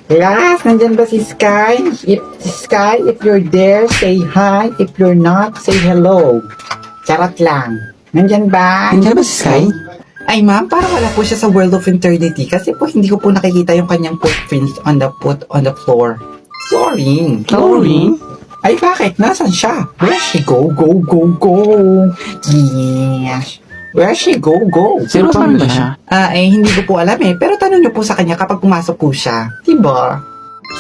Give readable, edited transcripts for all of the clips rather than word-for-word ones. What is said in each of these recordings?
Class, nandyan ba si Sky? If you're there, say hi. If you're not, say hello. Charot lang. Nandyan ba? Nandiyan ba si Sky? Ay ma'am, parang wala po siya sa world of eternity kasi po hindi ko po nakikita yung kanyang footprints on the floor. Sorry. Sorry? Ay bakit? Nasaan siya? Where she go? Go, go, go. Yes. Where she go? Go. Si Rosamond ba siya? Hindi ko po alam eh. Pero tanong niyo po sa kanya kapag pumasok po siya. Diba?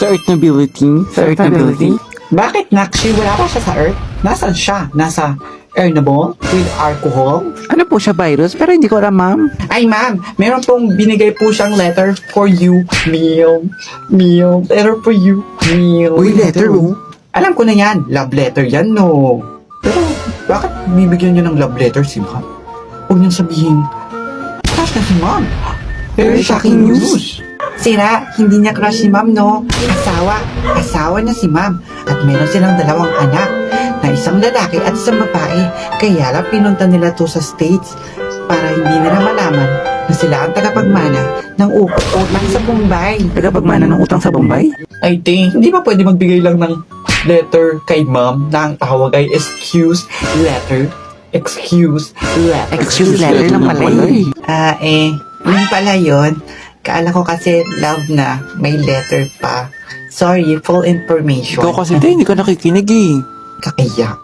Sa Earth Nobility? Sa Earth Nobility? Bakit Nakshi? Wala pa siya sa Earth? Nasaan siya? Nasa Ernable? With alcohol? Ano po siya, virus? Pero hindi ko alam, ma'am. Ay ma'am, meron pong binigay po siyang letter for you, Meal. Letter for you, Meal. Uy, letter, oh. Alam ko na yan, love letter yan, no. Pero, bakit bibigyan niyo ng love letter si ma'am? Huwag niyang sabihin, crush na si ma'am. Very shocking news. Sira, hindi niya crush si ma'am, no. Asawa niya si ma'am. At meron silang 2 anak, na isang lalaki at isang babae. Kaya lang pinunta nila to sa States para hindi nila malaman na sila ang tagapagmana ng utang sa Bombay. Tagapagmana ng utang sa Bombay? I think, hindi ba pwede magbigay lang ng letter kay ma'am na ang tawag ay excuse letter? Excuse letter. Excuse letter lang pala eh. Yung pala yun. Kaala ko kasi love na may letter pa. Sorry, full information. Ikaw kasi hindi ka nakikinig eh. Kakaiyak.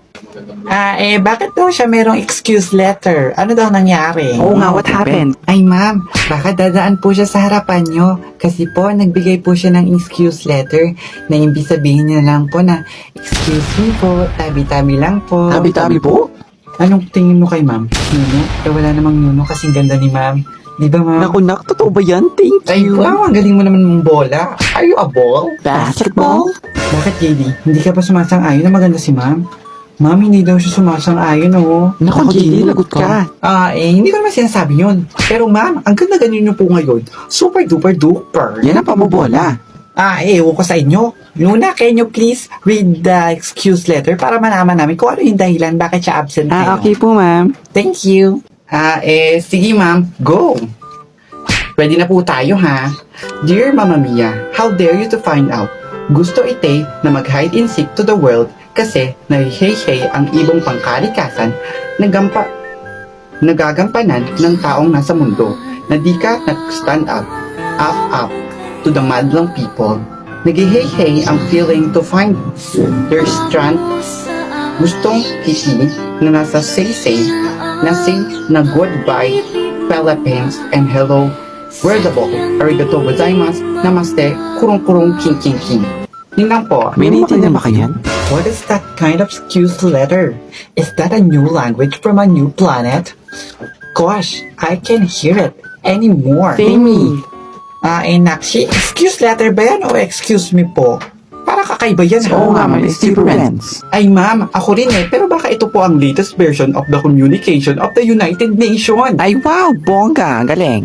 Bakit daw siya merong excuse letter? Ano daw nangyari? Oo nga, what happened? Ay ma'am, baka dadaan po siya sa harapan nyo. Kasi po, nagbigay po siya ng excuse letter na ibig sabihin niya lang po na excuse me po, tabi-tabi lang po. Tabi-tabi po? Anong tingin mo kay ma'am? Nuno? Wala namang nuno kasing ganda ni ma'am. Di ba ma'am? Naku, totoo ba yan? Thank Ay, you. wow, ang galing mo naman mong bola. Are you a ball? Basketball? Bakit, JD? Hindi ka pa sumasang-ayon na maganda si ma'am? Ma'am, hindi daw siya sumasang-ayon, oh. Naku, JD, lagot ka. Hindi ko naman sinasabi yun. Pero ma'am, ang ganda ganyan niyo po ngayon. Super duper duper. Yan ang pamubola. Ewan ko sa inyo. Luna, can you please read the excuse letter para malaman namin kung ano yung dahilan bakit siya absent ngayon? Okay po, ma'am. Thank you. Sige ma'am, go. Ready na po tayo ha. Dear Mama Mia, how dare you to find out? Gusto ite na mag-hide and seek to the world kasi nahihay ang ibong pangkalikasan nagagampanan ng taong nasa mundo na di ka nag-stand up to the madlang people. Nagihay ang feeling to find their strength. Gustong kiti na nasa say na sing na goodbye Philippines and hello Wordable, arigato gozaimasu, namaste, kurung-kurung king. Yun lang po. May naiintindihan ba kayan? What is that kind of excuse letter? Is that a new language from a new planet? Gosh, I can't hear it anymore. Tammy. Nakshi, excuse letter ba yan o excuse me po? Para kakaiba yan. Oo nga, ma'am. It's different. Ay ma'am, ako rin eh. Pero baka ito po ang latest version of the communication of the United Nations. Ay, wow! Bongga! Galing!